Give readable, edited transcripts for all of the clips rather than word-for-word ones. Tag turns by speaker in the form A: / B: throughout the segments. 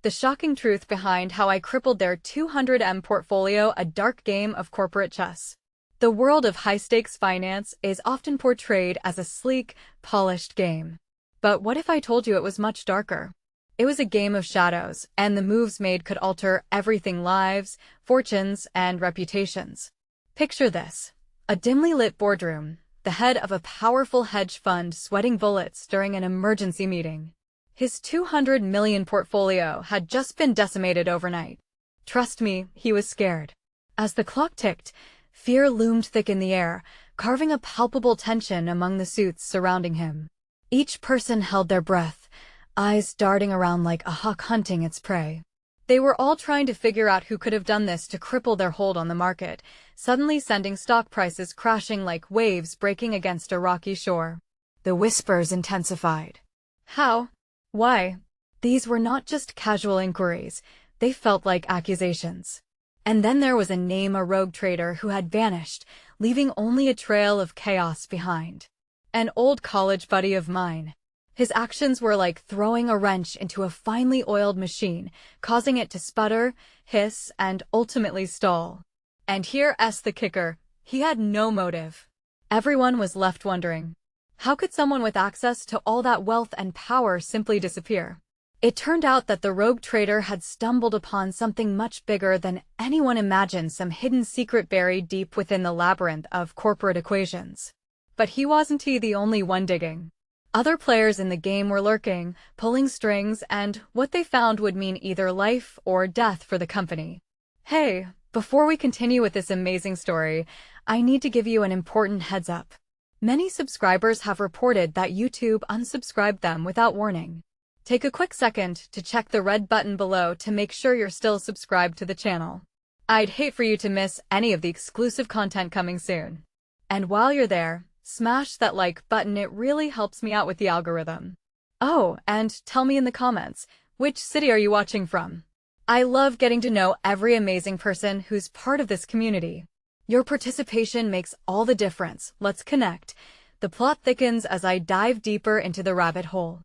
A: The shocking truth behind how I crippled their 200M portfolio, a dark game of corporate chess. The world of high-stakes finance is often portrayed as a sleek, polished game. But what if I told you it was much darker? It was a game of shadows, and the moves made could alter everything: lives, fortunes, and reputations. Picture this: a dimly lit boardroom, the head of a powerful hedge fund sweating bullets during an emergency meeting. His 200 million portfolio had just been decimated overnight. Trust me, he was scared. As the clock ticked, fear loomed thick in the air, carving a palpable tension among the suits surrounding him. Each person held their breath, eyes darting around like a hawk hunting its prey. They were all trying to figure out who could have done this to cripple their hold on the market, suddenly sending stock prices crashing like waves breaking against a rocky shore. The whispers intensified. How? Why? These were not just casual inquiries, they felt like accusations. And then there was a name: a rogue trader who had vanished, leaving only a trail of chaos behind. An old college buddy of mine. His actions were like throwing a wrench into a finely oiled machine, causing it to sputter, hiss, and ultimately stall. And here's the kicker: he had no motive. Everyone was left wondering, how could someone with access to all that wealth and power simply disappear? It turned out that the rogue trader had stumbled upon something much bigger than anyone imagined, some hidden secret buried deep within the labyrinth of corporate equations. But he wasn't the only one digging. Other players in the game were lurking, pulling strings, and what they found would mean either life or death for the company. Hey, before we continue with this amazing story, I need to give you an important heads up. Many subscribers have reported that YouTube unsubscribed them without warning. Take a quick second to check the red button below to make sure you're still subscribed to the channel. I'd hate for you to miss any of the exclusive content coming soon. And while you're there, smash that like button, it really helps me out with the algorithm. Oh, and tell me in the comments, which city are you watching from? I love getting to know every amazing person who's part of this community. Your participation makes all the difference. Let's connect. The plot thickens as I dive deeper into the rabbit hole.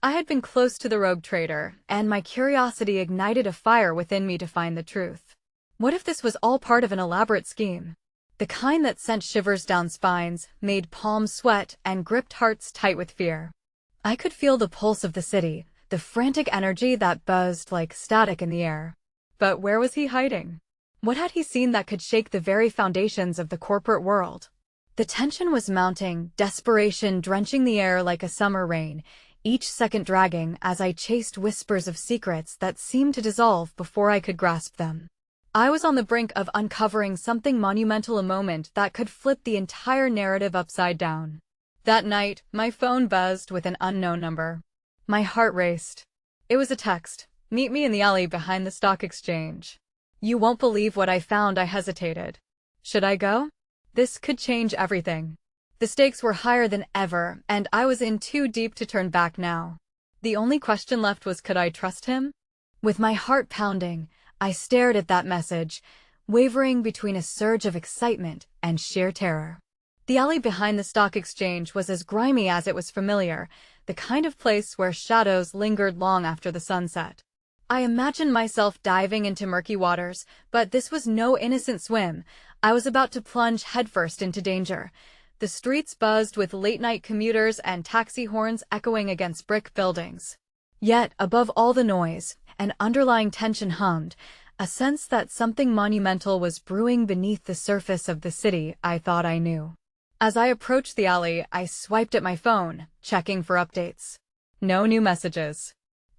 A: I had been close to the rogue trader, and my curiosity ignited a fire within me to find the truth. What if this was all part of an elaborate scheme? The kind that sent shivers down spines, made palms sweat, and gripped hearts tight with fear. I could feel the pulse of the city, the frantic energy that buzzed like static in the air. But where was he hiding? What had he seen that could shake the very foundations of the corporate world? The tension was mounting, desperation drenching the air like a summer rain, each second dragging as I chased whispers of secrets that seemed to dissolve before I could grasp them. I was on the brink of uncovering something monumental, a moment that could flip the entire narrative upside down. That night, my phone buzzed with an unknown number. My heart raced. It was a text. Meet me in the alley behind the stock exchange. You won't believe what I found. I hesitated. Should I go? This could change everything. The stakes were higher than ever, and I was in too deep to turn back now. The only question left was, could I trust him? With my heart pounding, I stared at that message, wavering between a surge of excitement and sheer terror. The alley behind the stock exchange was as grimy as it was familiar, the kind of place where shadows lingered long after the sunset. I imagined myself diving into murky waters, but this was no innocent swim. I was about to plunge headfirst into danger. The streets buzzed with late-night commuters and taxi horns echoing against brick buildings. Yet, above all the noise, an underlying tension hummed, a sense that something monumental was brewing beneath the surface of the city I thought I knew. As I approached the alley, I swiped at my phone, checking for updates. No new messages.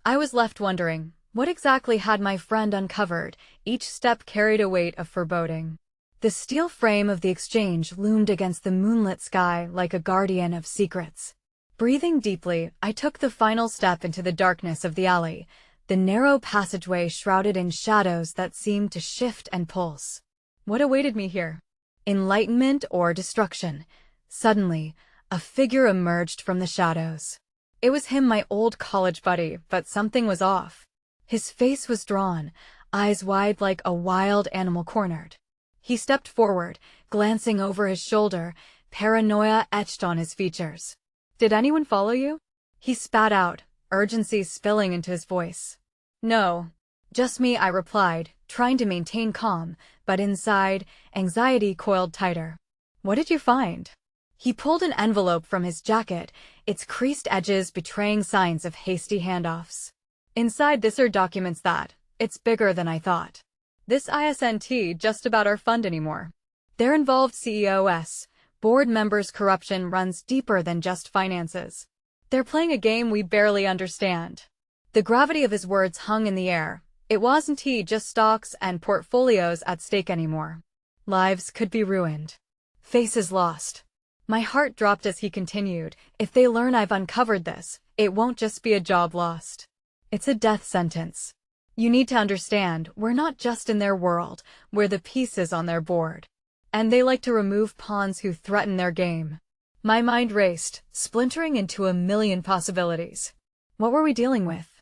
A: I was left wondering, what exactly had my friend uncovered? Each step carried a weight of foreboding. The steel frame of the exchange loomed against the moonlit sky like a guardian of secrets. Breathing deeply, I took the final step into the darkness of the alley, the narrow passageway shrouded in shadows that seemed to shift and pulse. What awaited me here? Enlightenment or destruction? Suddenly, a figure emerged from the shadows. It was him, my old college buddy, but something was off. His face was drawn, eyes wide like a wild animal cornered. He stepped forward, glancing over his shoulder, paranoia etched on his features. "Did anyone follow you?" He spat out, urgency spilling into his voice. No. Just me, I replied, trying to maintain calm, but inside, anxiety coiled tighter. What did you find? He pulled an envelope from his jacket, its creased edges betraying signs of hasty handoffs. Inside this are documents that, it's bigger than I thought. This isn't just about our fund anymore. They're involved CEOs. Board members' corruption runs deeper than just finances. They're playing a game we barely understand. The gravity of his words hung in the air. It wasn't just stocks and portfolios at stake anymore. Lives could be ruined. Faces lost. My heart dropped as he continued, if they learn I've uncovered this, it won't just be a job lost. It's a death sentence. You need to understand, we're not just in their world, we're the pieces on their board. And they like to remove pawns who threaten their game. My mind raced, splintering into a million possibilities. What were we dealing with?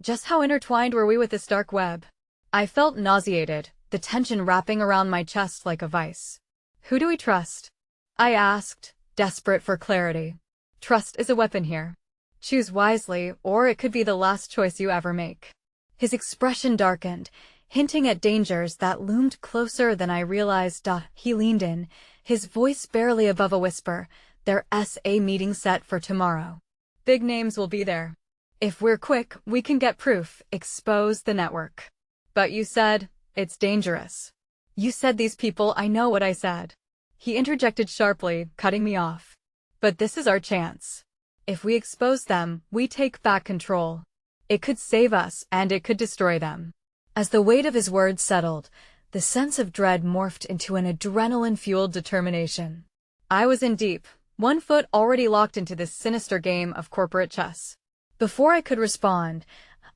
A: Just how intertwined were we with this dark web? I felt nauseated, the tension wrapping around my chest like a vice. Who do we trust? I asked, desperate for clarity. Trust is a weapon here. Choose wisely, or it could be the last choice you ever make. His expression darkened, hinting at dangers that loomed closer than I realized. He leaned in, his voice barely above a whisper. There's a meeting set for tomorrow. Big names will be there. If we're quick, we can get proof, expose the network. But you said, it's dangerous. You said these people. I know what I said. He interjected sharply, cutting me off. But this is our chance. If we expose them, we take back control. It could save us, and it could destroy them. As the weight of his words settled, the sense of dread morphed into an adrenaline-fueled determination. I was in deep, one foot already locked into this sinister game of corporate chess. Before I could respond,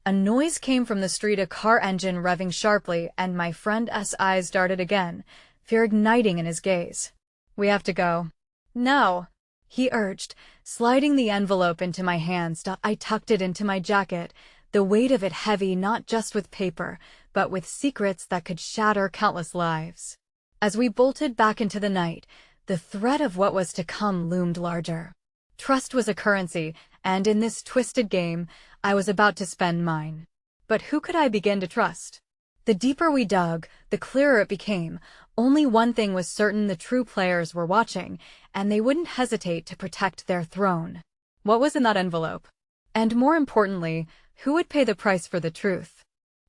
A: a noise came from the street, a car engine revving sharply, and my friend's eyes darted again, fear igniting in his gaze. We have to go. Now, he urged, sliding the envelope into my hands. I tucked it into my jacket, the weight of it heavy not just with paper, but with secrets that could shatter countless lives. As we bolted back into the night, the threat of what was to come loomed larger. Trust was a currency, and in this twisted game, I was about to spend mine. But who could I begin to trust? The deeper we dug, the clearer it became. Only one thing was certain: the true players were watching, and they wouldn't hesitate to protect their throne. What was in that envelope? And more importantly, who would pay the price for the truth?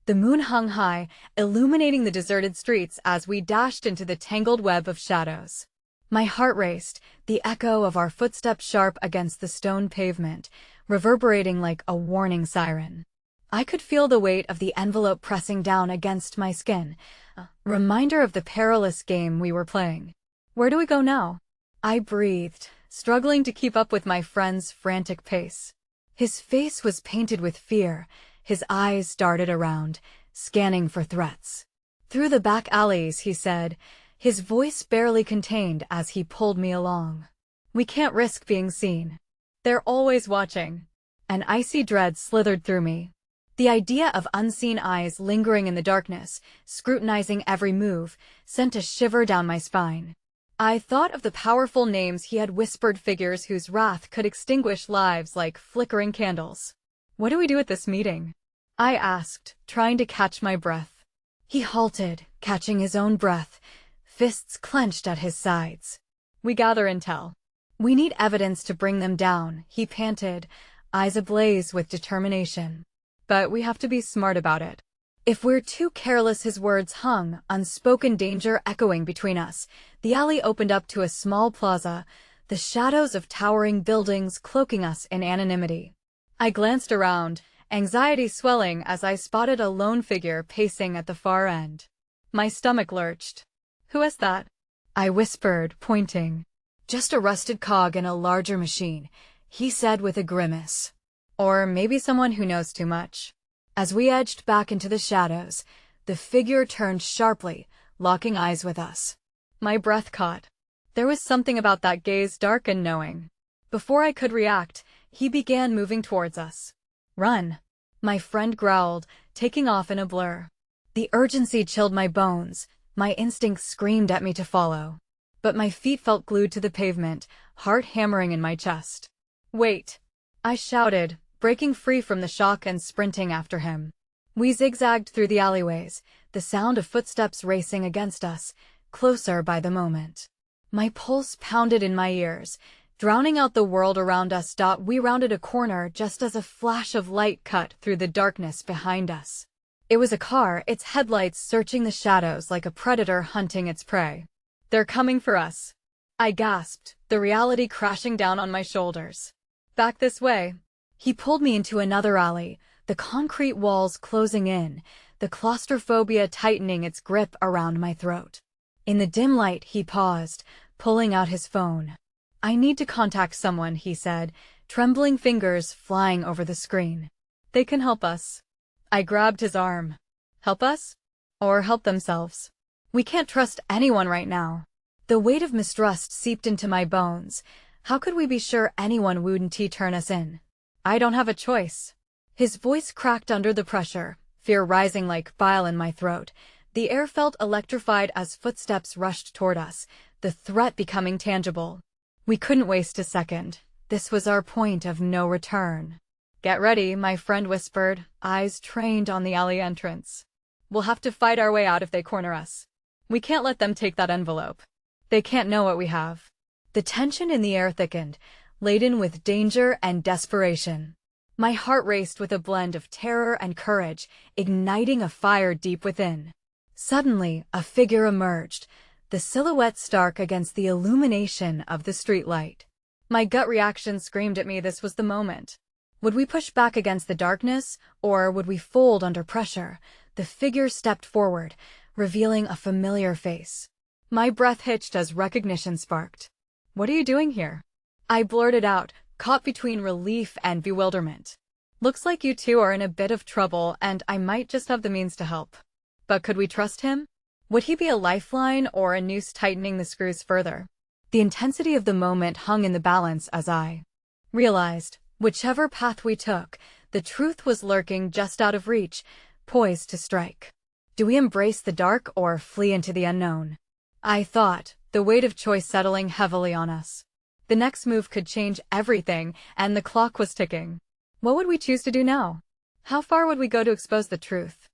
A: The moon hung high, illuminating the deserted streets as we dashed into the tangled web of shadows. My heart raced, the echo of our footsteps sharp against the stone pavement, reverberating like a warning siren. I could feel the weight of the envelope pressing down against my skin, a reminder of the perilous game we were playing. Where do we go now? I breathed, struggling to keep up with my friend's frantic pace. His face was painted with fear, his eyes darted around, scanning for threats. Through the back alleys, he said, his voice barely contained as he pulled me along. We can't risk being seen. They're always watching. An icy dread slithered through me. The idea of unseen eyes lingering in the darkness, scrutinizing every move, sent a shiver down my spine. I thought of the powerful names he had whispered, figures whose wrath could extinguish lives like flickering candles. What do we do at this meeting? I asked, trying to catch my breath. He halted, catching his own breath, fists clenched at his sides. We gather intel. We need evidence to bring them down, he panted, eyes ablaze with determination. But we have to be smart about it. If we're too careless, his words hung, unspoken danger echoing between us. The alley opened up to a small plaza, the shadows of towering buildings cloaking us in anonymity. I glanced around, anxiety swelling as I spotted a lone figure pacing at the far end. My stomach lurched. Who is that? I whispered, pointing. Just a rusted cog in a larger machine, he said with a grimace. Or maybe someone who knows too much. As we edged back into the shadows, the figure turned sharply, locking eyes with us. My breath caught. There was something about that gaze, dark and knowing. Before I could react, he began moving towards us. Run, my friend growled, taking off in a blur. The urgency chilled my bones, my instincts screamed at me to follow. But my feet felt glued to the pavement, heart hammering in my chest. Wait! I shouted, breaking free from the shock and sprinting after him. We zigzagged through the alleyways, the sound of footsteps racing against us, closer by the moment. My pulse pounded in my ears, drowning out the world around us. We rounded a corner just as a flash of light cut through the darkness behind us. It was a car, its headlights searching the shadows like a predator hunting its prey. "They're coming for us," I gasped, the reality crashing down on my shoulders. "Back this way." He pulled me into another alley, the concrete walls closing in, the claustrophobia tightening its grip around my throat. In the dim light, he paused, pulling out his phone. "I need to contact someone," he said, trembling fingers flying over the screen. "They can help us." I grabbed his arm. "Help us? Or help themselves? We can't trust anyone right now." The weight of mistrust seeped into my bones. How could we be sure anyone wouldn't turn us in? "I don't have a choice." His voice cracked under the pressure, fear rising like bile in my throat. The air felt electrified as footsteps rushed toward us, the threat becoming tangible. We couldn't waste a second. This was our point of no return. "Get ready," my friend whispered, eyes trained on the alley entrance. "We'll have to fight our way out if they corner us. We can't let them take that envelope. They can't know what we have." The tension in the air thickened, laden with danger and desperation. My heart raced with a blend of terror and courage, igniting a fire deep within. Suddenly, a figure emerged, the silhouette stark against the illumination of the streetlight. My gut reaction screamed at me this was the moment. Would we push back against the darkness, or would we fold under pressure? The figure stepped forward, revealing a familiar face. My breath hitched as recognition sparked. "What are you doing here?" I blurted out, caught between relief and bewilderment. "Looks like you two are in a bit of trouble, and I might just have the means to help." But could we trust him? Would he be a lifeline or a noose tightening the screws further? The intensity of the moment hung in the balance as I realized, whichever path we took, the truth was lurking just out of reach, poised to strike. Do we embrace the dark or flee into the unknown? I thought, the weight of choice settling heavily on us. The next move could change everything, and the clock was ticking. What would we choose to do now? How far would we go to expose the truth?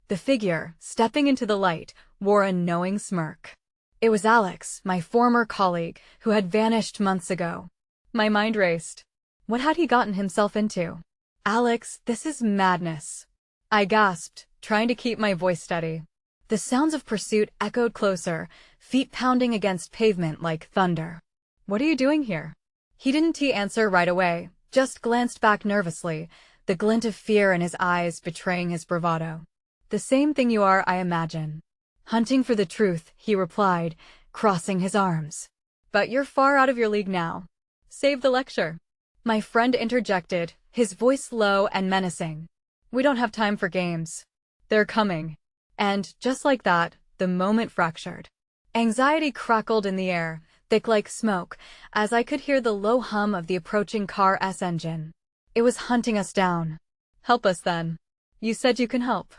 A: The figure, stepping into the light, wore a knowing smirk. It was Alex, my former colleague, who had vanished months ago. My mind raced. What had he gotten himself into? "Alex, this is madness," I gasped, trying to keep my voice steady. The sounds of pursuit echoed closer, feet pounding against pavement like thunder. "What are you doing here?" He didn't answer right away, just glanced back nervously, the glint of fear in his eyes betraying his bravado. "The same thing you are, I imagine." "Hunting for the truth," he replied, crossing his arms. "But you're far out of your league now. Save the lecture." My friend interjected, his voice low and menacing. "We don't have time for games. They're coming." And, just like that, the moment fractured. Anxiety crackled in the air, thick like smoke, as I could hear the low hum of the approaching car's engine. It was hunting us down. "Help us then. You said you can help."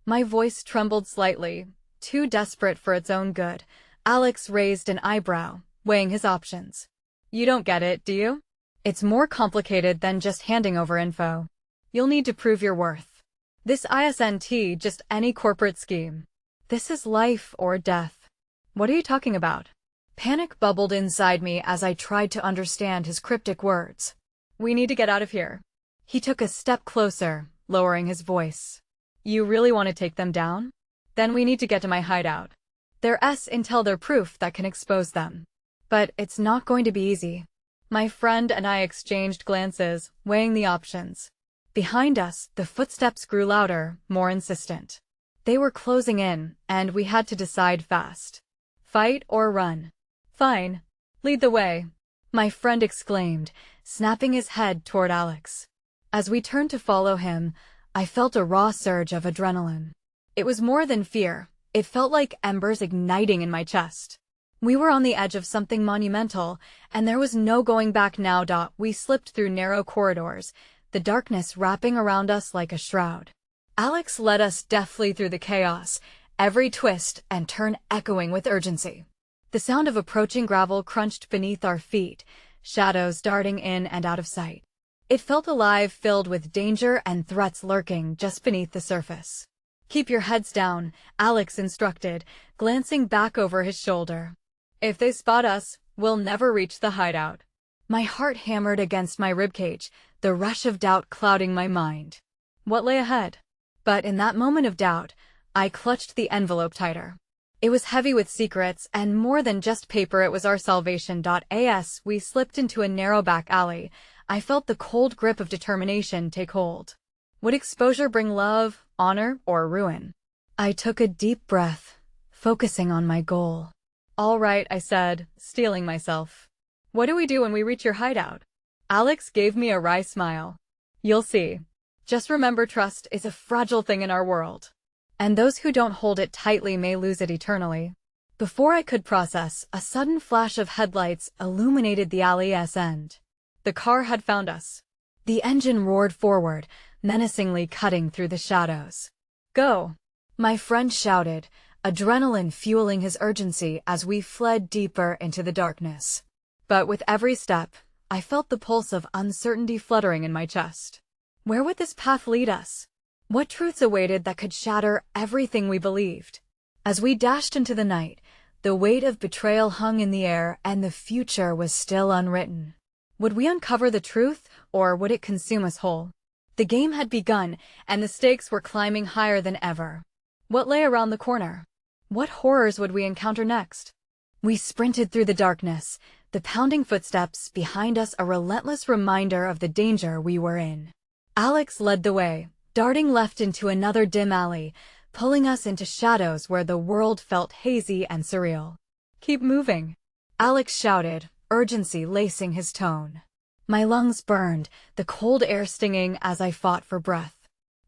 A: My voice trembled slightly, too desperate for its own good. Alex raised an eyebrow, weighing his options. "You don't get it, do you? It's more complicated than just handing over info. You'll need to prove your worth. This isn't just any corporate scheme. This is life or death." "What are you talking about?" Panic bubbled inside me as I tried to understand his cryptic words. "We need to get out of here." He took a step closer, lowering his voice. "You really want to take them down? Then we need to get to my hideout. There's intel, there's proof that can expose them. But it's not going to be easy." My friend and I exchanged glances, weighing the options. Behind us, the footsteps grew louder, more insistent. They were closing in, and we had to decide fast. Fight or run? "Fine. Lead the way," my friend exclaimed, snapping his head toward Alex. As we turned to follow him, I felt a raw surge of adrenaline. It was more than fear. It felt like embers igniting in my chest. We were on the edge of something monumental, and there was no going back now. We slipped through narrow corridors, the darkness wrapping around us like a shroud. Alex led us deftly through the chaos, every twist and turn echoing with urgency. The sound of approaching gravel crunched beneath our feet, shadows darting in and out of sight. It felt alive, filled with danger and threats lurking just beneath the surface. "Keep your heads down," Alex instructed, glancing back over his shoulder. "If they spot us, we'll never reach the hideout." My heart hammered against my ribcage, the rush of doubt clouding my mind. What lay ahead? But in that moment of doubt, I clutched the envelope tighter. It was heavy with secrets, and more than just paper, it was our salvation. As we slipped into a narrow back alley, I felt the cold grip of determination take hold. Would exposure bring love, honor, or ruin? I took a deep breath, focusing on my goal. "All right," I said, steeling myself. "What do we do when we reach your hideout?" Alex gave me a wry smile. "You'll see. Just remember, trust is a fragile thing in our world. And those who don't hold it tightly may lose it eternally." Before I could process, a sudden flash of headlights illuminated the alley's end. The car had found us. The engine roared forward, menacingly cutting through the shadows. "Go!" my friend shouted, adrenaline fueling his urgency as we fled deeper into the darkness. But with every step, I felt the pulse of uncertainty fluttering in my chest. Where would this path lead us? What truths awaited that could shatter everything we believed? As we dashed into the night, the weight of betrayal hung in the air, and the future was still unwritten. Would we uncover the truth, or would it consume us whole? The game had begun, and the stakes were climbing higher than ever. What lay around the corner? What horrors would we encounter next? We sprinted through the darkness, the pounding footsteps behind us a relentless reminder of the danger we were in. Alex led the way, darting left into another dim alley, pulling us into shadows where the world felt hazy and surreal. "Keep moving," Alex shouted, urgency lacing his tone. My lungs burned, the cold air stinging as I fought for breath.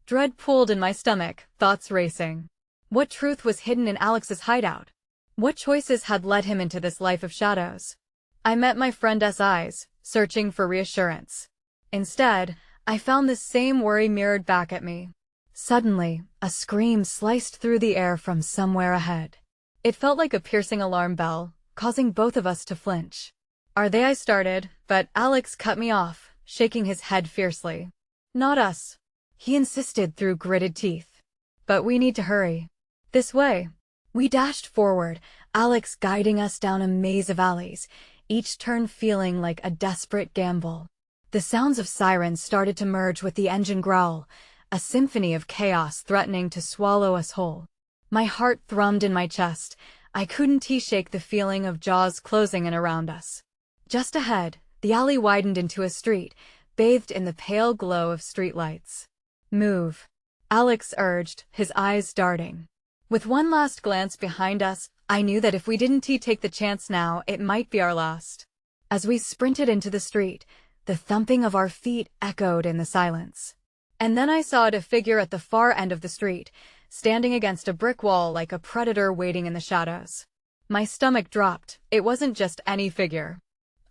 A: Dread pooled in my stomach, thoughts racing. What truth was hidden in Alex's hideout? What choices had led him into this life of shadows? I met my friend's eyes, searching for reassurance. Instead, I found the same worry mirrored back at me. Suddenly, a scream sliced through the air from somewhere ahead. It felt like a piercing alarm bell, causing both of us to flinch. "Are they?" I started, but Alex cut me off, shaking his head fiercely. "Not us," he insisted through gritted teeth. "But we need to hurry. This way." We dashed forward, Alex guiding us down a maze of alleys, each turn feeling like a desperate gamble. The sounds of sirens started to merge with the engine growl, a symphony of chaos threatening to swallow us whole. My heart thrummed in my chest. I couldn't shake the feeling of jaws closing in around us. Just ahead, the alley widened into a street, bathed in the pale glow of streetlights. "Move," Alex urged, his eyes darting. With one last glance behind us, I knew that if we didn't take the chance now, it might be our last. As we sprinted into the street, the thumping of our feet echoed in the silence. And then I saw a figure at the far end of the street, standing against a brick wall like a predator waiting in the shadows. My stomach dropped. It wasn't just any figure.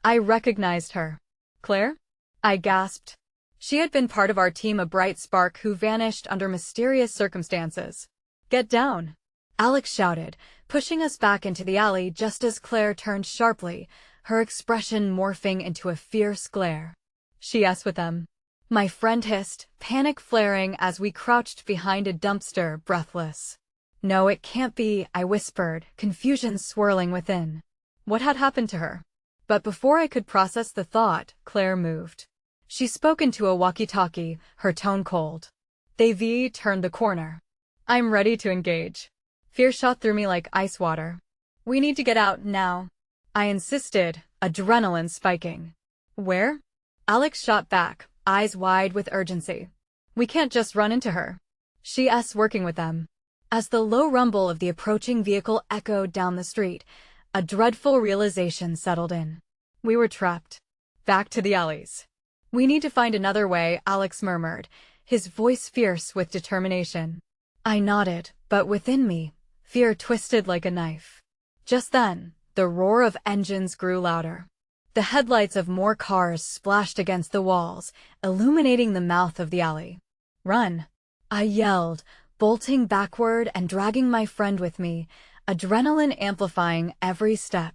A: I recognized her. "Claire?" I gasped. She had been part of our team, a bright spark who vanished under mysterious circumstances. "Get down," Alex shouted, pushing us back into the alley just as Claire turned sharply, her expression morphing into a fierce glare. "She's with them," my friend hissed, panic flaring as we crouched behind a dumpster, breathless. "No, it can't be," I whispered, confusion swirling within. What had happened to her? But before I could process the thought, Claire moved. She spoke into a walkie-talkie, her tone cold. They turned the corner. "I'm ready to engage." Fear shot through me like ice water. "We need to get out now," I insisted, adrenaline spiking. "Where?" Alex shot back, eyes wide with urgency. "We can't just run into her. She's working with them." As the low rumble of the approaching vehicle echoed down the street, a dreadful realization settled in. We were trapped. Back to the alleys. "We need to find another way," Alex murmured, his voice fierce with determination. I nodded, but within me, fear twisted like a knife. Just then, the roar of engines grew louder. The headlights of more cars splashed against the walls, illuminating the mouth of the alley. "Run!" I yelled, bolting backward and dragging my friend with me, adrenaline amplifying every step.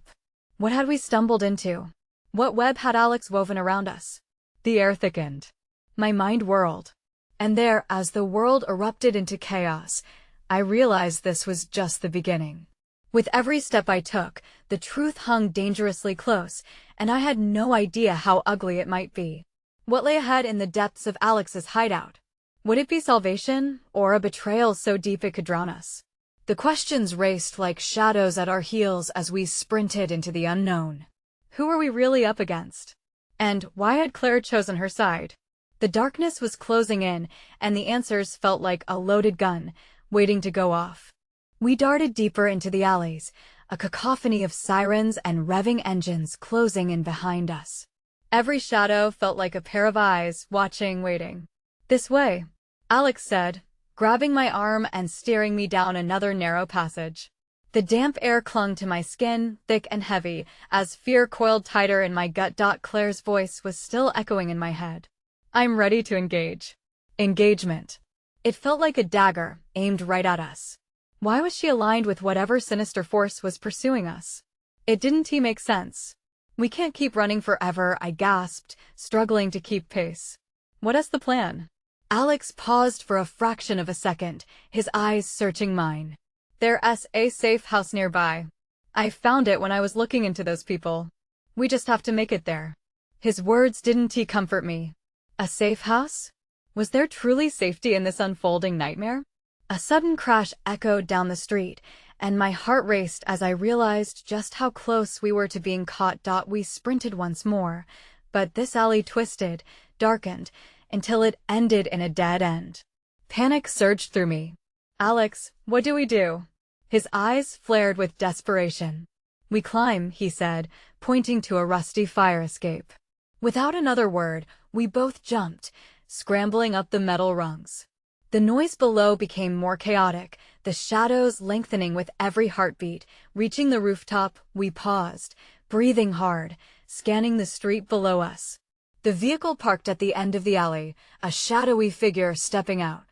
A: What had we stumbled into? What web had Alex woven around us? The air thickened. My mind whirled. And there, as the world erupted into chaos, I realized this was just the beginning. With every step I took, the truth hung dangerously close, and I had no idea how ugly it might be. What lay ahead in the depths of Alex's hideout? Would it be salvation, or a betrayal so deep it could drown us? The questions raced like shadows at our heels as we sprinted into the unknown. Who were we really up against? And why had Claire chosen her side? The darkness was closing in, and the answers felt like a loaded gun, waiting to go off. We darted deeper into the alleys, a cacophony of sirens and revving engines closing in behind us. Every shadow felt like a pair of eyes, watching, waiting. "This way," Alex said, grabbing my arm and steering me down another narrow passage. The damp air clung to my skin, thick and heavy, as fear coiled tighter in my gut. Claire's voice was still echoing in my head. "I'm ready to engage." Engagement. It felt like a dagger, aimed right at us. Why was she aligned with whatever sinister force was pursuing us? It didn't make sense. "We can't keep running forever," I gasped, struggling to keep pace. "What is the plan?" Alex paused for a fraction of a second, his eyes searching mine. "There's a safe house nearby. I found it when I was looking into those people. We just have to make it there." His words didn't comfort me. A safe house? Was there truly safety in this unfolding nightmare? A sudden crash echoed down the street, and my heart raced as I realized just how close we were to being caught. We sprinted once more, but this alley twisted, darkened, until it ended in a dead end. Panic surged through me. "Alex, what do we do?" His eyes flared with desperation. "We climb," he said, pointing to a rusty fire escape. Without another word, we both jumped, scrambling up the metal rungs. The noise below became more chaotic, the shadows lengthening with every heartbeat. Reaching the rooftop, we paused, breathing hard, scanning the street below us. The vehicle parked at the end of the alley, a shadowy figure stepping out.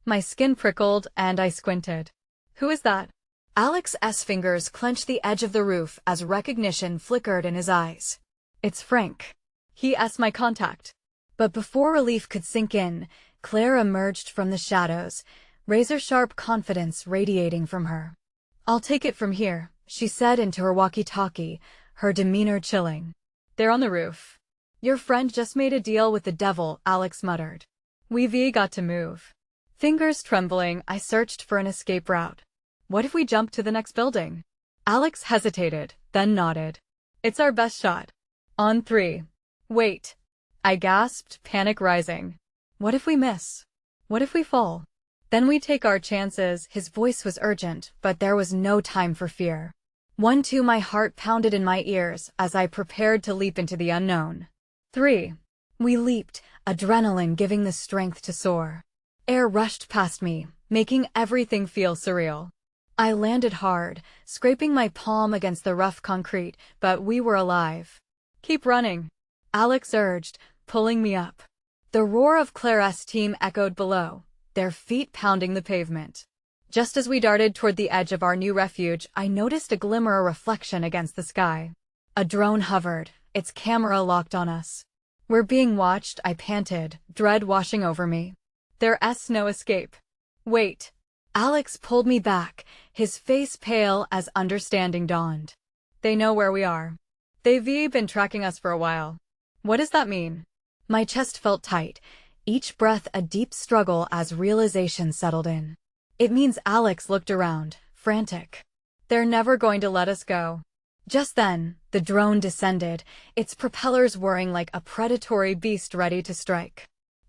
A: My skin prickled, and I squinted. "Who is that?" Alex's fingers clenched the edge of the roof as recognition flickered in his eyes. "It's Frank. He's my contact." But before relief could sink in, Claire emerged from the shadows, razor-sharp confidence radiating from her. "I'll take it from here," she said into her walkie-talkie, her demeanor chilling. "They're on the roof." "Your friend just made a deal with the devil," Alex muttered. "We've got to move." Fingers trembling, I searched for an escape route. "What if we jump to the next building?" Alex hesitated, then nodded. "It's our best shot. On 3. "Wait," I gasped, panic rising. "What if we miss? What if we fall?" "Then we take our chances." His voice was urgent, but there was no time for fear. 1-2, my heart pounded in my ears as I prepared to leap into the unknown. 3. We leaped, adrenaline giving the strength to soar. Air rushed past me, making everything feel surreal. I landed hard, scraping my palm against the rough concrete, but we were alive. "Keep running," Alex urged, pulling me up. The roar of Claire's team echoed below, their feet pounding the pavement. Just as we darted toward the edge of our new refuge, I noticed a glimmer, a reflection against the sky. A drone hovered, its camera locked on us. "We're being watched," I panted, dread washing over me. "There's no escape." "Wait." Alex pulled me back, his face pale as understanding dawned. "They know where we are. They've been tracking us for a while." "What does that mean?" My chest felt tight, each breath a deep struggle as realization settled in. "It means," Alex looked around, frantic. "They're never going to let us go." Just then, the drone descended, its propellers whirring like a predatory beast ready to strike.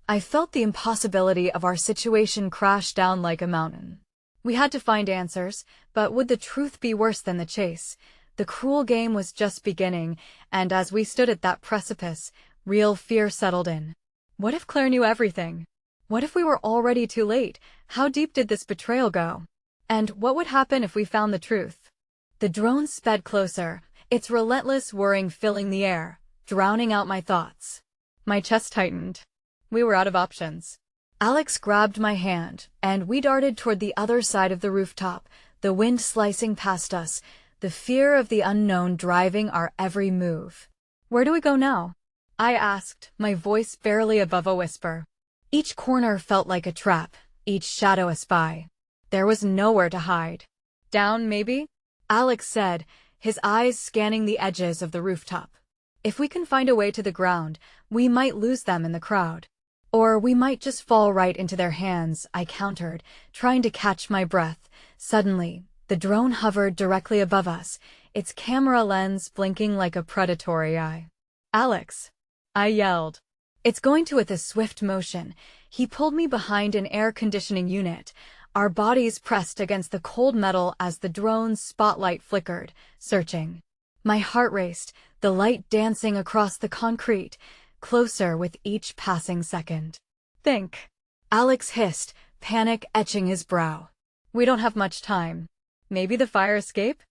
A: I felt the impossibility of our situation crash down like a mountain. We had to find answers, but would the truth be worse than the chase? The cruel game was just beginning, and as we stood at that precipice, real fear settled in. What if Claire knew everything? What if we were already too late? How deep did this betrayal go? And what would happen if we found the truth? The drone sped closer, its relentless whirring filling the air, drowning out my thoughts. My chest tightened. We were out of options. Alex grabbed my hand, and we darted toward the other side of the rooftop, the wind slicing past us, the fear of the unknown driving our every move. "Where do we go now?" I asked, my voice barely above a whisper. Each corner felt like a trap, each shadow a spy. There was nowhere to hide. Down, maybe? Alex said, his eyes scanning the edges of the rooftop. If we can find a way to the ground, we might lose them in the crowd. Or we might just fall right into their hands, I countered, trying to catch my breath. Suddenly, the drone hovered directly above us, its camera lens blinking like a predatory eye. Alex! I yelled. It's going to with a swift motion. He pulled me behind an air conditioning unit, our bodies pressed against the cold metal as the drone's spotlight flickered, searching. My heart raced, the light dancing across the concrete, closer with each passing second. Think. Alex hissed, panic etching his brow. We don't have much time. Maybe the fire escape?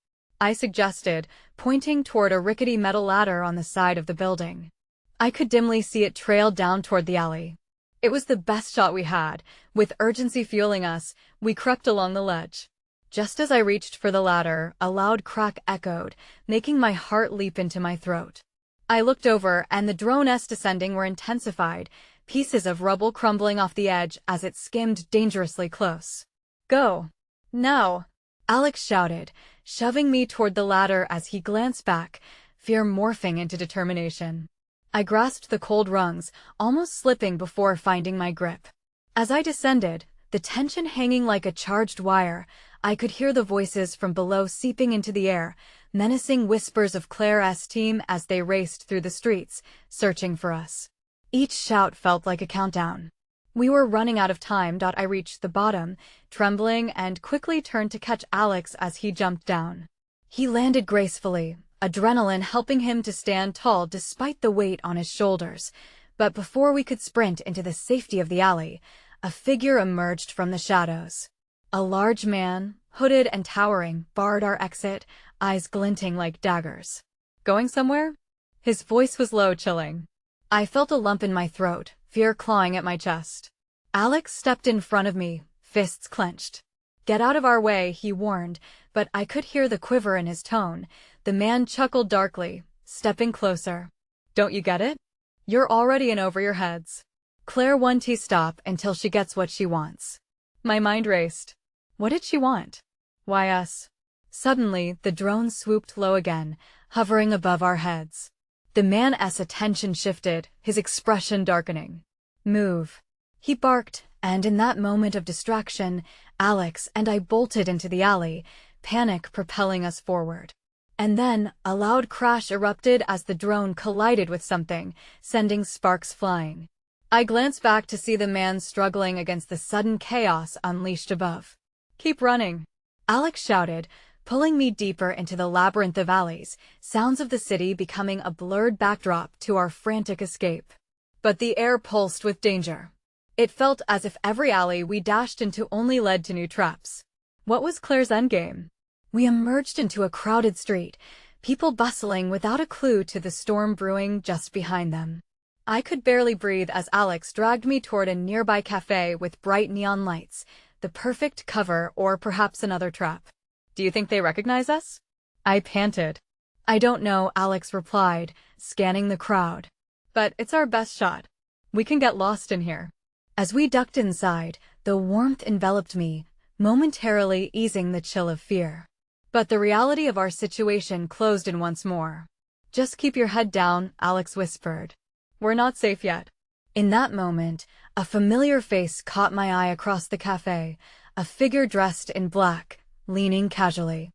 A: I suggested, pointing toward a rickety metal ladder on the side of the building. I could dimly see it trail down toward the alley. It was the best shot we had. With urgency fueling us, we crept along the ledge. Just as I reached for the ladder, a loud crack echoed, making my heart leap into my throat. I looked over, and the drone's descending were intensified, pieces of rubble crumbling off the edge as it skimmed dangerously close. Go! Now! Alex shouted, shoving me toward the ladder as he glanced back, fear morphing into determination. I grasped the cold rungs, almost slipping before finding my grip. As I descended, the tension hanging like a charged wire, I could hear the voices from below seeping into the air, menacing whispers of Claire's team as they raced through the streets, searching for us. Each shout felt like a countdown. We were running out of time. I reached the bottom, trembling, and quickly turned to catch Alex as he jumped down. He landed gracefully, adrenaline helping him to stand tall despite the weight on his shoulders. But before we could sprint into the safety of the alley, a figure emerged from the shadows. A large man, hooded and towering, barred our exit, eyes glinting like daggers. Going somewhere? His voice was low, chilling. I felt a lump in my throat, fear clawing at my chest. Alex stepped in front of me, fists clenched. Get out of our way, he warned, but I could hear the quiver in his tone. The man chuckled darkly, stepping closer. Don't you get it? You're already in over your heads. Claire won't stop until she gets what she wants. My mind raced. What did she want? Why us? Suddenly, the drone swooped low again, hovering above our heads. The man's attention shifted, his expression darkening. Move. He barked, and in that moment of distraction, Alex and I bolted into the alley, panic propelling us forward. And then, a loud crash erupted as the drone collided with something, sending sparks flying. I glanced back to see the man struggling against the sudden chaos unleashed above. Keep running, Alex shouted, pulling me deeper into the labyrinth of alleys, sounds of the city becoming a blurred backdrop to our frantic escape. But the air pulsed with danger. It felt as if every alley we dashed into only led to new traps. What was Claire's endgame? We emerged into a crowded street, people bustling without a clue to the storm brewing just behind them. I could barely breathe as Alex dragged me toward a nearby cafe with bright neon lights, the perfect cover or perhaps another trap. Do you think they recognize us? I panted. I don't know, Alex replied, scanning the crowd. But it's our best shot. We can get lost in here. As we ducked inside, the warmth enveloped me, momentarily easing the chill of fear. But the reality of our situation closed in once more. Just keep your head down, Alex whispered. We're not safe yet. In that moment, a familiar face caught my eye across the cafe, a figure dressed in black, leaning casually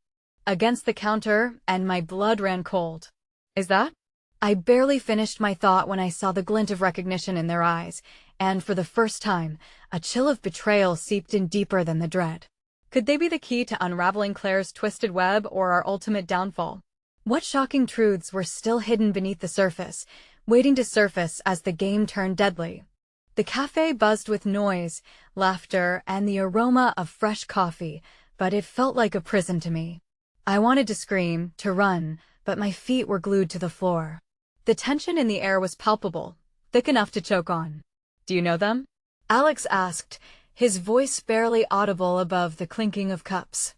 A: against the counter, and my blood ran cold. Is that? I barely finished my thought when I saw the glint of recognition in their eyes, and for the first time, a chill of betrayal seeped in deeper than the dread. Could they be the key to unraveling Claire's twisted web or our ultimate downfall? What shocking truths were still hidden beneath the surface, waiting to surface as the game turned deadly? The cafe buzzed with noise, laughter, and the aroma of fresh coffee, but it felt like a prison to me. I wanted to scream, to run, but my feet were glued to the floor. The tension in the air was palpable, thick enough to choke on. Do you know them? Alex asked, his voice barely audible above the clinking of cups.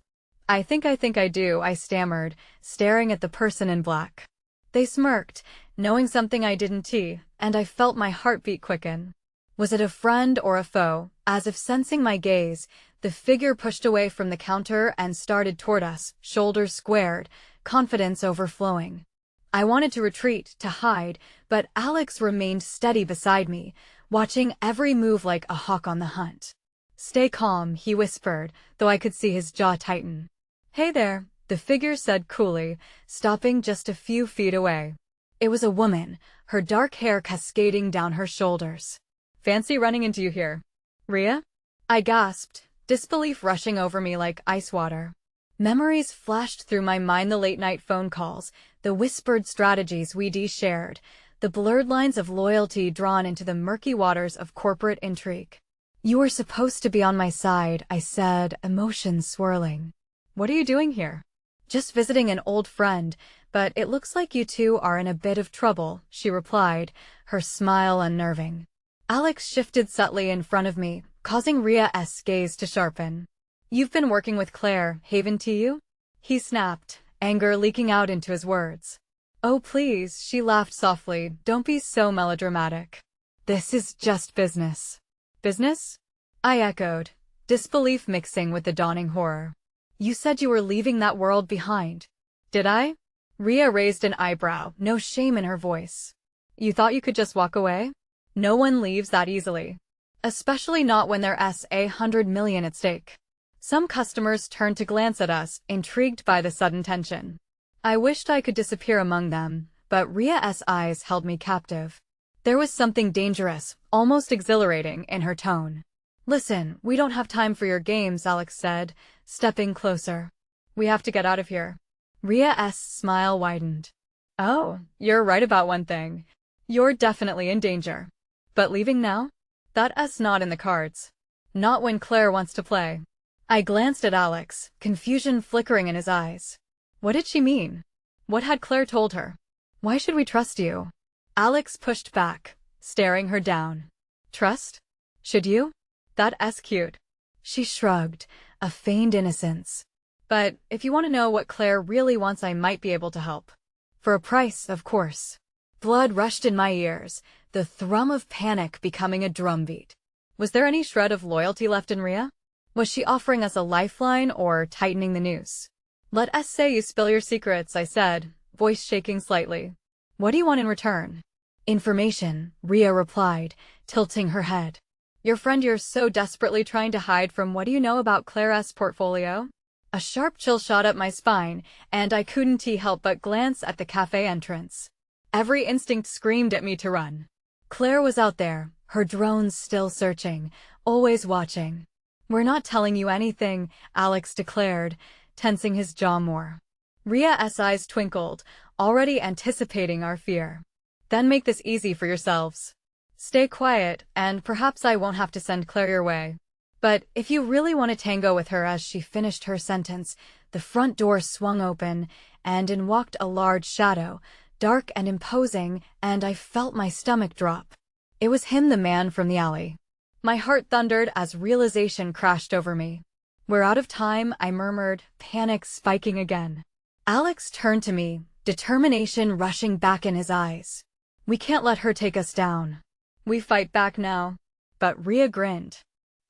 A: I think I do, I stammered, staring at the person in black. They smirked, knowing something I didn't see, and I felt my heartbeat quicken. Was it a friend or a foe? As if sensing my gaze, the figure pushed away from the counter and started toward us, shoulders squared, confidence overflowing. I wanted to retreat, to hide, but Alex remained steady beside me, watching every move like a hawk on the hunt. "Stay calm," he whispered, though I could see his jaw tighten. "Hey there," the figure said coolly, stopping just a few feet away. It was a woman, her dark hair cascading down her shoulders. "Fancy running into you here, Rhea?" I gasped, disbelief rushing over me like ice water. Memories flashed through my mind, the late-night phone calls, the whispered strategies we'd shared, the blurred lines of loyalty drawn into the murky waters of corporate intrigue. "You were supposed to be on my side," I said, emotions swirling. "What are you doing here?" "Just visiting an old friend, but it looks like you two are in a bit of trouble," she replied, her smile unnerving. Alex shifted subtly in front of me, causing Rhea's gaze to sharpen. "You've been working with Claire, haven't you?" he snapped, anger leaking out into his words. "Oh please," she laughed softly, "don't be so melodramatic. This is just business." "Business?" I echoed, disbelief mixing with the dawning horror. "You said you were leaving that world behind." "Did I?" Rhea raised an eyebrow, no shame in her voice. "You thought you could just walk away? No one leaves that easily. Especially not when there's $100 million at stake." Some customers turned to glance at us, intrigued by the sudden tension. I wished I could disappear among them, but Rhea's eyes held me captive. There was something dangerous, almost exhilarating, in her tone. "Listen, we don't have time for your games," Alex said, stepping closer. "We have to get out of here." Rhea's smile widened. "Oh, you're right about one thing. You're definitely in danger. But leaving now? That's not in the cards. Not when Claire wants to play." I glanced at Alex, confusion flickering in his eyes. What did she mean? What had Claire told her? "Why should we trust you?" Alex pushed back, staring her down. "Trust? Should you? That's cute." She shrugged, a feigned innocence. "But if you want to know what Claire really wants, I might be able to help. For a price, of course." Blood rushed in my ears, the thrum of panic becoming a drumbeat. Was there any shred of loyalty left in Rhea? Was she offering us a lifeline or tightening the noose? "Let us say you spill your secrets," I said, voice shaking slightly. "What do you want in return?" "Information," Rhea replied, tilting her head. "Your friend you're so desperately trying to hide from, what do you know about Claire's portfolio?" A sharp chill shot up my spine, and I couldn't help but glance at the cafe entrance. Every instinct screamed at me to run. Claire was out there, her drones still searching, always watching. "We're not telling you anything," Alex declared, tensing his jaw more. Rhea's eyes twinkled, already anticipating our fear. "Then make this easy for yourselves. Stay quiet, and perhaps I won't have to send Claire your way. But if you really want to tango with her," as she finished her sentence, the front door swung open, and in walked a large shadow, dark and imposing, and I felt my stomach drop. It was him, the man from the alley. My heart thundered as realization crashed over me. "We're out of time," I murmured, panic spiking again. Alex turned to me, determination rushing back in his eyes. "We can't let her take us down. We fight back now." But Rhea grinned.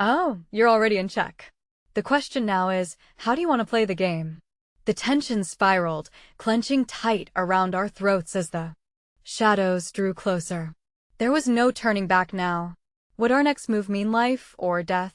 A: "Oh, you're already in check. The question now is, how do you want to play the game?" The tension spiraled, clenching tight around our throats as the shadows drew closer. There was no turning back now. Would our next move mean life or death?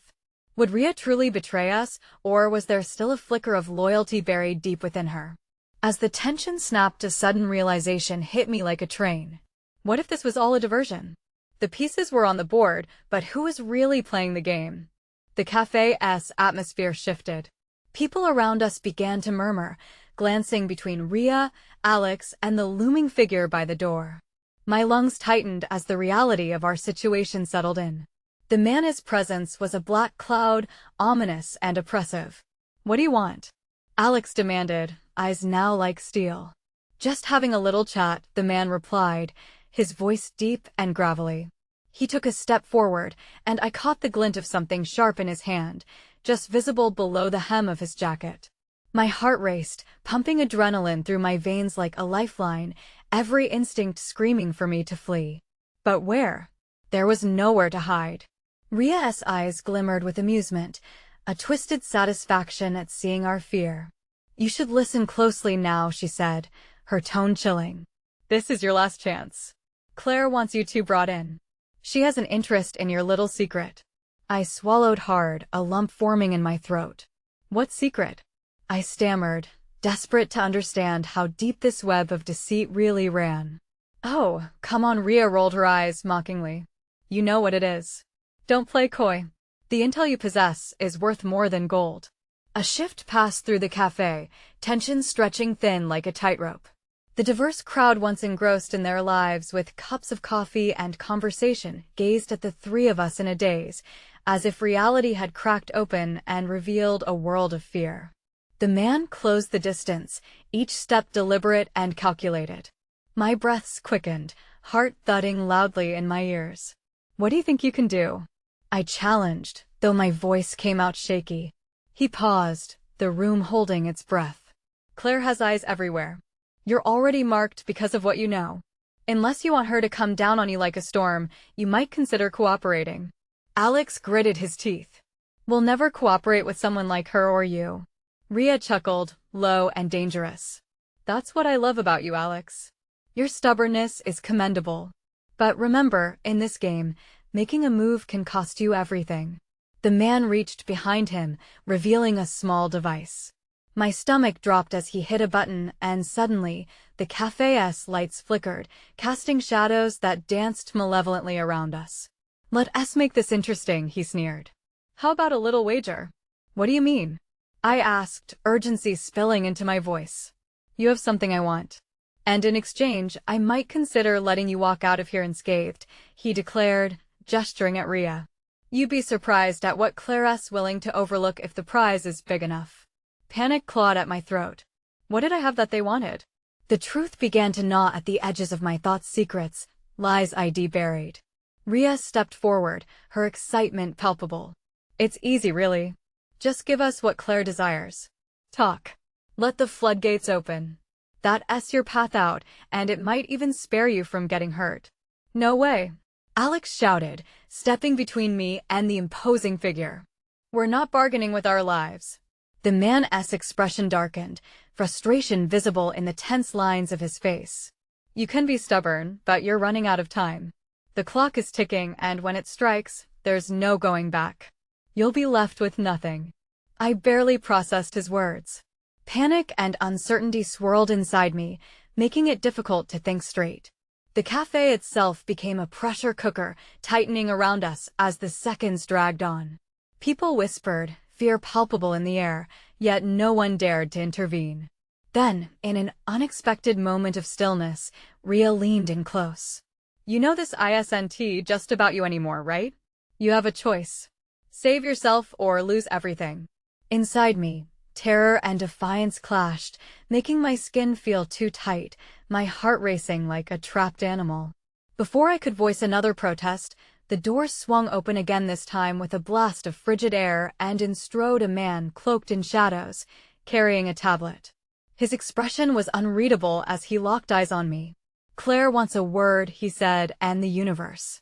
A: Would Rhea truly betray us, or was there still a flicker of loyalty buried deep within her? As the tension snapped, a sudden realization hit me like a train. What if this was all a diversion? The pieces were on the board, but who was really playing the game? The cafe's atmosphere shifted. People around us began to murmur, glancing between Rhea, Alex, and the looming figure by the door. My lungs tightened as the reality of our situation settled in. The man's presence was a black cloud, ominous and oppressive. "What do you want?" Alex demanded, eyes now like steel. "Just having a little chat," the man replied, his voice deep and gravelly. He took a step forward, and I caught the glint of something sharp in his hand, just visible below the hem of his jacket. My heart raced, pumping adrenaline through my veins like a lifeline, every instinct screaming for me to flee. But where? There was nowhere to hide. Ria's eyes glimmered with amusement, a twisted satisfaction at seeing our fear. "You should listen closely now," she said, her tone chilling. "This is your last chance. Claire wants you two brought in. She has an interest in your little secret." I swallowed hard, a lump forming in my throat. "What secret?" I stammered, desperate to understand how deep this web of deceit really ran. "Oh, come on," Ria rolled her eyes mockingly. "You know what it is. Don't play coy. The intel you possess is worth more than gold." A shift passed through the cafe, tension stretching thin like a tightrope. The diverse crowd once engrossed in their lives with cups of coffee and conversation gazed at the three of us in a daze, as if reality had cracked open and revealed a world of fear. The man closed the distance, each step deliberate and calculated. My breaths quickened, heart thudding loudly in my ears. "What do you think you can do?" I challenged, though my voice came out shaky. He paused, the room holding its breath. "Claire has eyes everywhere. You're already marked because of what you know. Unless you want her to come down on you like a storm, you might consider cooperating." Alex gritted his teeth. "We'll never cooperate with someone like her or you." Ria chuckled, low and dangerous. "That's what I love about you, Alex. Your stubbornness is commendable. But remember, in this game, making a move can cost you everything." The man reached behind him, revealing a small device. My stomach dropped as he hit a button, and suddenly, the cafe's lights flickered, casting shadows that danced malevolently around us. "Let us make this interesting," he sneered. "How about a little wager?" "What do you mean?" I asked, urgency spilling into my voice. "You have something I want. And in exchange, I might consider letting you walk out of here unscathed," he declared, gesturing at Ria. "You'd be surprised at what Claire's willing to overlook if the prize is big enough." Panic clawed at my throat. What did I have that they wanted? The truth began to gnaw at the edges of my thoughts' secrets, lies I'd buried. Ria stepped forward, her excitement palpable. "It's easy, really. Just give us what Claire desires. Talk. Let the floodgates open. That's your path out, and it might even spare you from getting hurt." "No way," Alex shouted, stepping between me and the imposing figure. "We're not bargaining with our lives." The man's expression darkened, frustration visible in the tense lines of his face. "You can be stubborn, but you're running out of time. The clock is ticking, and when it strikes, there's no going back. You'll be left with nothing." I barely processed his words. Panic and uncertainty swirled inside me, making it difficult to think straight. The cafe itself became a pressure cooker, tightening around us as the seconds dragged on. People whispered, fear palpable in the air, yet no one dared to intervene. Then, in an unexpected moment of stillness, Ria leaned in close. "You know this isn't just about you anymore, right? You have a choice. Save yourself or lose everything." Inside me, terror and defiance clashed, making my skin feel too tight, my heart racing like a trapped animal. Before I could voice another protest, the door swung open again, this time with a blast of frigid air, and in strode a man cloaked in shadows, carrying a tablet. His expression was unreadable as he locked eyes on me. "Claire wants a word," he said, and the universe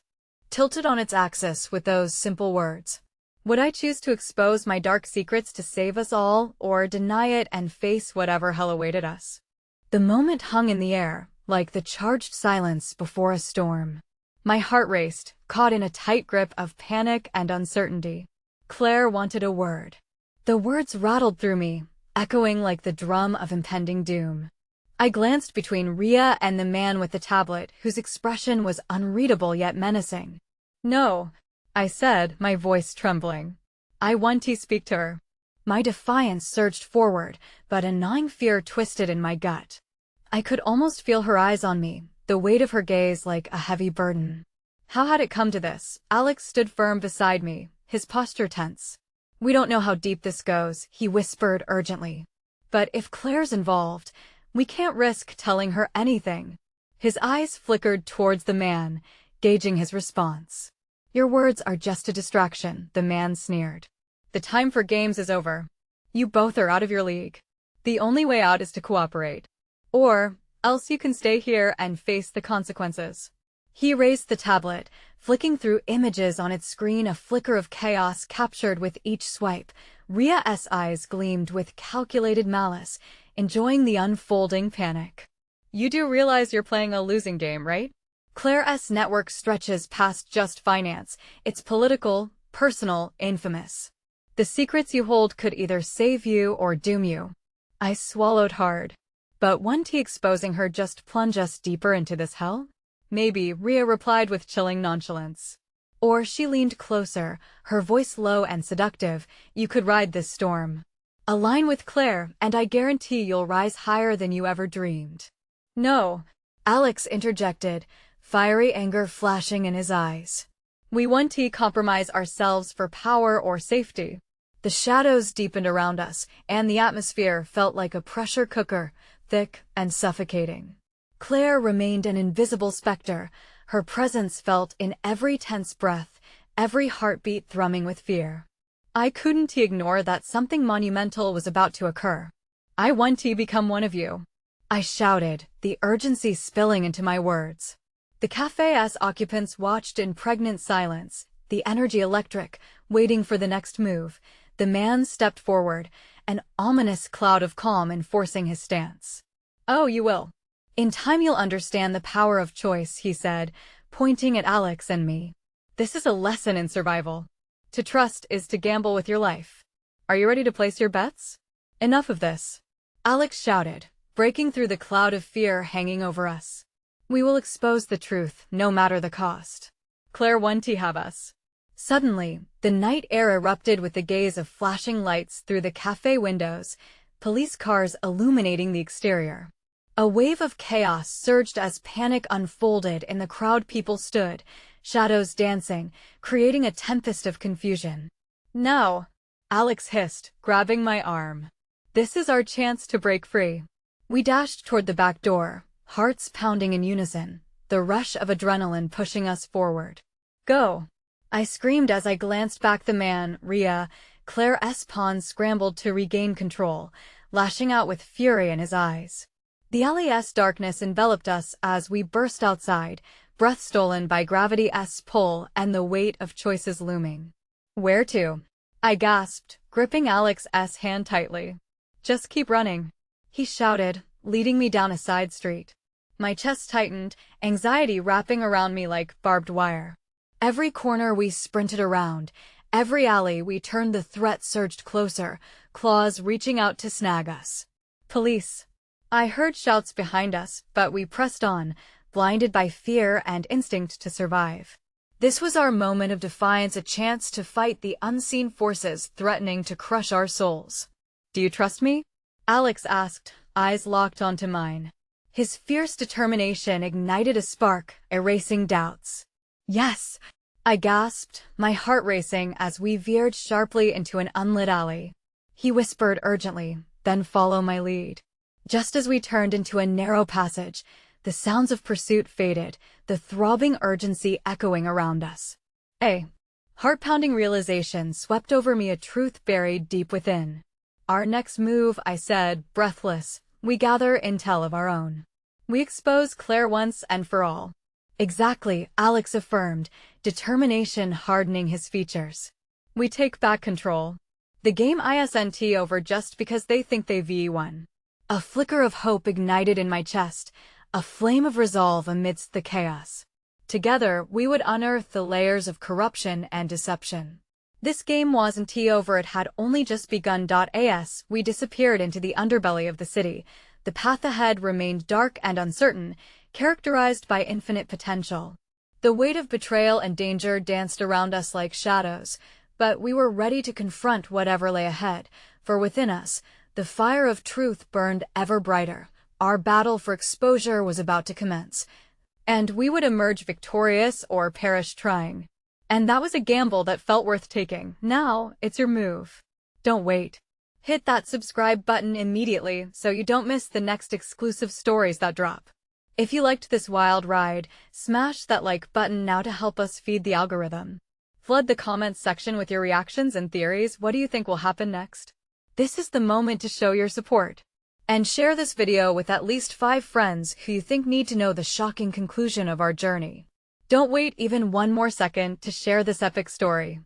A: tilted on its axis with those simple words. Would I choose to expose my dark secrets to save us all, or deny it and face whatever hell awaited us? The moment hung in the air, like the charged silence before a storm. My heart raced, caught in a tight grip of panic and uncertainty. Claire wanted a word. The words rattled through me, echoing like the drum of impending doom. I glanced between Ria and the man with the tablet, whose expression was unreadable yet menacing. "No," I said, my voice trembling. "I want to speak to her." My defiance surged forward, but a gnawing fear twisted in my gut. I could almost feel her eyes on me, the weight of her gaze like a heavy burden. How had it come to this? Alex stood firm beside me, his posture tense. "We don't know how deep this goes," he whispered urgently. "But if Claire's involved, we can't risk telling her anything." His eyes flickered towards the man, gauging his response. "Your words are just a distraction," the man sneered. "The time for games is over. You both are out of your league. The only way out is to cooperate. Or, else you can stay here and face the consequences. He raised the tablet, flicking through images on its screen, a flicker of chaos captured with each swipe. Ria's eyes gleamed with calculated malice, enjoying the unfolding panic. You do realize you're playing a losing game, right? Claire's network stretches past just finance. It's political, personal, infamous. The secrets you hold could either save you or doom you. I swallowed hard. But won't he exposing her just plunge us deeper into this hell? Maybe, Ria replied with chilling nonchalance. Or she leaned closer, her voice low and seductive. You could ride this storm. Align with Claire, and I guarantee you'll rise higher than you ever dreamed. No, Alex interjected, fiery anger flashing in his eyes. We won't compromise ourselves for power or safety. The shadows deepened around us, and the atmosphere felt like a pressure cooker, thick and suffocating. Claire remained an invisible specter, her presence felt in every tense breath, every heartbeat thrumming with fear. I couldn't ignore that something monumental was about to occur. I want to become one of you. I shouted, the urgency spilling into my words. The cafe's occupants watched in pregnant silence, the energy electric, waiting for the next move. The man stepped forward, an ominous cloud of calm enforcing his stance. Oh, you will. In time you'll understand the power of choice, he said, pointing at Alex and me. This is a lesson in survival. To trust is to gamble with your life. Are you ready to place your bets? Enough of this. Alex shouted, breaking through the cloud of fear hanging over us. We will expose the truth, no matter the cost. Claire won't have us. Suddenly, the night air erupted with the gaze of flashing lights through the cafe windows, police cars illuminating the exterior. A wave of chaos surged as panic unfolded in the crowd. People stood, shadows dancing, creating a tempest of confusion. No, Alex hissed, grabbing my arm. This is our chance to break free. We dashed toward the back door, hearts pounding in unison, the rush of adrenaline pushing us forward. Go! I screamed as I glanced back. The man, Ria, Claire's pawn, scrambled to regain control, lashing out with fury in his eyes. The alley's darkness enveloped us as we burst outside, breath stolen by gravity's pull and the weight of choices looming. Where to? I gasped, gripping Alex's hand tightly. Just keep running, he shouted, leading me down a side street. My chest tightened, anxiety wrapping around me like barbed wire. Every corner we sprinted around, every alley we turned, the threat surged closer, claws reaching out to snag us. Police! I heard shouts behind us, but we pressed on, blinded by fear and instinct to survive. This was our moment of defiance, a chance to fight the unseen forces threatening to crush our souls. Do you trust me? Alex asked, eyes locked onto mine. His fierce determination ignited a spark, erasing doubts. Yes, I gasped, my heart racing as we veered sharply into an unlit alley. He whispered urgently, then follow my lead. Just as we turned into a narrow passage, the sounds of pursuit faded, the throbbing urgency echoing around us. A heart-pounding realization swept over me, a truth buried deep within. Our next move, I said, breathless. We gather intel of our own. We expose Claire once and for all. Exactly, Alex affirmed, determination hardening his features. We take back control. The game isn't over just because they think they've won. A flicker of hope ignited in my chest, a flame of resolve amidst the chaos. Together, we would unearth the layers of corruption and deception. This game wasn't over, it had only just begun. As we disappeared into the underbelly of the city, the path ahead remained dark and uncertain, characterized by infinite potential. The weight of betrayal and danger danced around us like shadows, but we were ready to confront whatever lay ahead, for within us, the fire of truth burned ever brighter. Our battle for exposure was about to commence, and we would emerge victorious or perish trying. And that was a gamble that felt worth taking. Now, it's your move. Don't wait. Hit that subscribe button immediately so you don't miss the next exclusive stories that drop. If you liked this wild ride, smash that like button now to help us feed the algorithm. Flood the comments section with your reactions and theories. What do you think will happen next? This is the moment to show your support. And share this video with at least 5 friends who you think need to know the shocking conclusion of our journey. Don't wait even one more second to share this epic story.